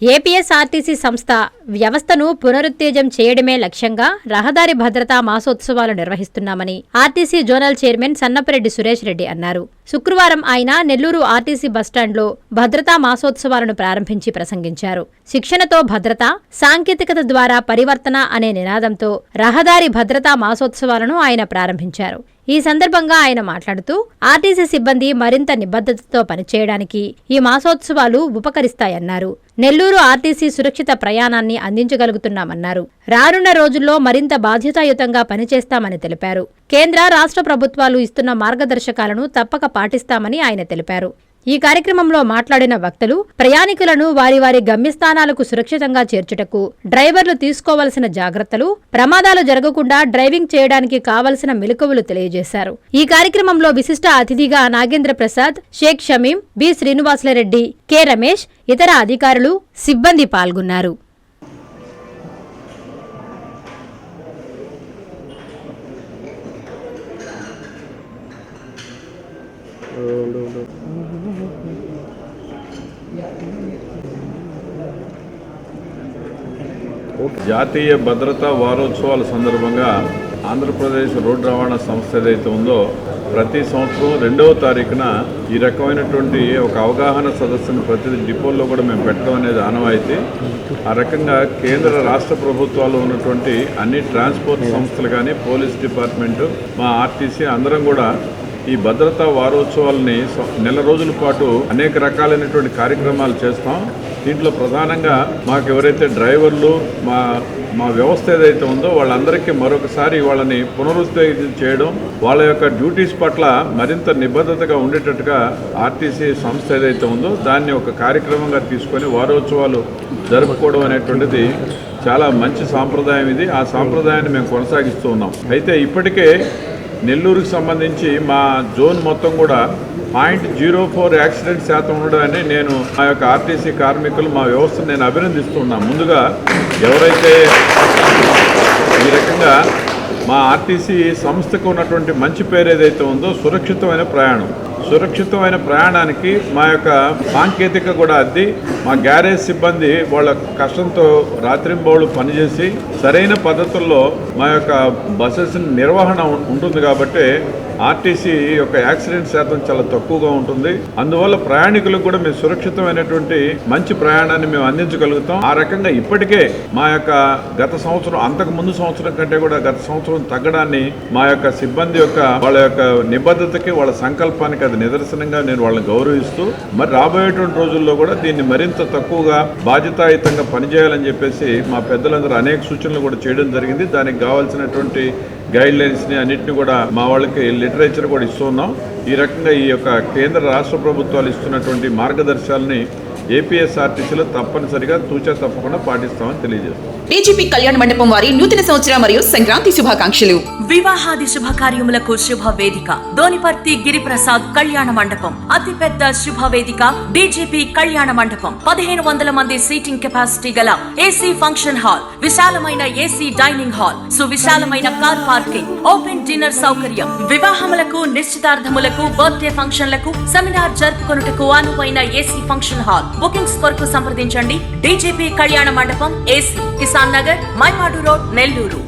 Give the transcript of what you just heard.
APSRTC సంస్థ వ్యవస్థను పునరుత్తేజం చేయడమే లక్ష్యంగా రహదారి భద్రతా మాసోత్సవాలు నిర్వహిస్తున్నామని RTC zonal chairman Sannapareddy Suresh Reddy అన్నారు. శుక్రవారం ఆయన నెల్లూరు ఆర్టీసీ బస్టాండ్లో భద్రతా మాసోత్సవాలను ప్రారంభించి ప్రసంగించారు. శిక్షణతో భద్రత, సాంకేతికత ద్వారా పరివర్తన అనే నినాదంతో రహదారి భద్రతా మాసోత్సవాలను ఆయన ప్రారంభించారు. ఈ సందర్భంగా ఆయన మాట్లాడుతూ ఆర్టీసీ సిబ్బంది మరింత నిబద్ధతతో పనిచేయడానికి ఈ మాసోత్సవాలు ఉపకరిస్తాయన్నారు. నెల్లూరు ఆర్టీసీ సురక్షిత ప్రయాణాన్ని అందించగలుగుతున్నామన్నారు. రానున్న రోజుల్లో మరింత బాధ్యతాయుతంగా పనిచేస్తామని తెలిపారు. కేంద్ర, రాష్ట్ర ప్రభుత్వాలు ఇస్తున్న మార్గదర్శకాలను తప్పక పాటిస్తామని ఆయన తెలిపారు. ఈ కార్యక్రమంలో మాట్లాడిన వక్తలు ప్రయాణికులను వారి వారి గమ్యస్థానాలకు సురక్షితంగా చేర్చుటకు డ్రైవర్లు తీసుకోవలసిన జాగ్రత్తలు, ప్రమాదాలు జరగకుండా డ్రైవింగ్ చేయడానికి కావలసిన మెలకువలు తెలియజేశారు. ఈ కార్యక్రమంలో విశిష్ట అతిథిగా నాగేంద్ర ప్రసాద్, షేక్ షమీం, బి శ్రీనివాసులరెడ్డి, కె రమేష్, ఇతర అధికారులు, సిబ్బంది పాల్గొన్నారు. జాతీయ భద్రతా వారోత్సవాల సందర్భంగా ఆంధ్రప్రదేశ్ రోడ్డు రవాణా సంస్థ ఏదైతే ఉందో ప్రతి సంవత్సరం 2వ తారీఖున ఈ రకమైనటువంటి ఒక అవగాహన సదస్సును ప్రతి డిపోల్లో కూడా మేము పెట్టడం అనేది ఆనవాయితీ. ఆ రకంగా కేంద్ర, రాష్ట్ర ప్రభుత్వాలు ఉన్నటువంటి అన్ని ట్రాన్స్పోర్ట్ సంస్థలు కానీ, పోలీస్ డిపార్ట్మెంటు, మా ఆర్టీసీ అందరం కూడా ఈ భద్రతా వారోత్సవాలని నెల రోజుల పాటు అనేక రకాలైనటువంటి కార్యక్రమాలు చేస్తాం. దీంట్లో ప్రధానంగా మాకు ఎవరైతే డ్రైవర్లు, మా వ్యవస్థ ఏదైతే ఉందో వాళ్ళందరికీ మరొకసారి వాళ్ళని పునరుత్తేజం చేయడం, వాళ్ళ యొక్క డ్యూటీస్ పట్ల మరింత నిబద్ధతగా ఉండేటట్టుగా ఆర్టీసీ సంస్థ ఏదైతే ఉందో దాన్ని ఒక కార్యక్రమంగా తీసుకొని వారోత్సవాలు జరుపుకోవడం అనేటువంటిది చాలా మంచి సాంప్రదాయం. ఇది ఆ సాంప్రదాయాన్ని మేము కొనసాగిస్తూ ఉన్నాం. అయితే ఇప్పటికే నెల్లూరుకు సంబంధించి మా జోన్ మొత్తం కూడా 0.04 యాక్సిడెంట్ శాతం ఉండడాన్ని నేను మా యొక్క ఆర్టీసీ కార్మికులు, మా వ్యవస్థను నేను అభినందిస్తున్నాను. ముందుగా ఎవరైతే ఈ రకంగా మా ఆర్టీసీ సంస్థకు ఉన్నటువంటి మంచి పేరు ఏదైతే ఉందో సురక్షితమైన ప్రయాణానికి మా యొక్క సాంకేతిక కూడా అద్ది, మా గ్యారేజ్ సిబ్బంది వాళ్ళ కష్టంతో రాత్రింబౌళ్ళు పనిచేసి సరైన పద్ధతుల్లో మా యొక్క బస్సెస్ నిర్వహణ ఉంటుంది. కాబట్టి ఆర్టీసీ యొక్క యాక్సిడెంట్ శాతం చాలా తక్కువగా ఉంటుంది. అందువల్ల ప్రయాణికులకు కూడా మేము సురక్షితమైనటువంటి మంచి ప్రయాణాన్ని మేము అందించగలుగుతాం. ఆ రకంగా ఇప్పటికే మా యొక్క గత సంవత్సరం, అంతకు ముందు సంవత్సరం కంటే కూడా గత సంవత్సరం తగ్గడాన్ని మా యొక్క సిబ్బంది యొక్క వాళ్ళ యొక్క నిబద్ధతకి, వాళ్ళ సంకల్పానికి అది నిదర్శనంగా నేను వాళ్ళని గౌరవిస్తూ, మరి రాబోయేటువంటి రోజుల్లో కూడా దీన్ని మరింత తక్కువగా బాధ్యతాయుతంగా పనిచేయాలని చెప్పేసి మా పెద్దలందరూ అనేక సూచనలు కూడా చేయడం జరిగింది. దానికి కావాల్సినటువంటి గైడ్ లైన్స్ని అన్నింటినీ కూడా మా వాళ్ళకి లిటరేచర్ కూడా ఇస్తున్నాం. ఈ రకంగా ఈ యొక్క కేంద్ర, రాష్ట్ర ప్రభుత్వాలు ఇస్తున్నటువంటి మార్గదర్శకాలని ఏపీఎస్ఆర్టీసీలో తప్పనిసరిగా తూచా తప్పకుండా పాటిస్తామని తెలియజేస్తాం. డీజీపీ కళ్యాణ మండపం వారి నూతన సంవత్సర మరియు సంక్రాంతి శుభాకాంక్షలు. వివాహాది శుభకార్యములకు శుభ వేదిక దోనిపర్తి గిరిప్రసాద్ కళ్యాణ మండపం. అతిపెద్ద శుభవేదిక డీజీపీ కళ్యాణ మండపం. 1500 మంది సీటింగ్ కెపాసిటీ గల ఏసీ ఫంక్షన్ హాల్, విశాలమైన ఏసీ డైనింగ్ హాల్, సువిశాలమైన కార్ పార్కింగ్, ఓపెన్ డిన్నర్ సౌకర్యం. వివాహములకు, నిశ్చితార్థములకు, బర్త్డే ఫంక్షన్లకు, సెమినార్ జరుపుకొనుటకు అనువైన ఏసీ ఫంక్షన్ హాల్. బుకింగ్స్ కొరకు సంప్రదించండి. డీజీపీ కళ్యాణ మండపం, ఏసీ, కిసాన్ నగర్, మైపాడు రోడ్, నెల్లూరు.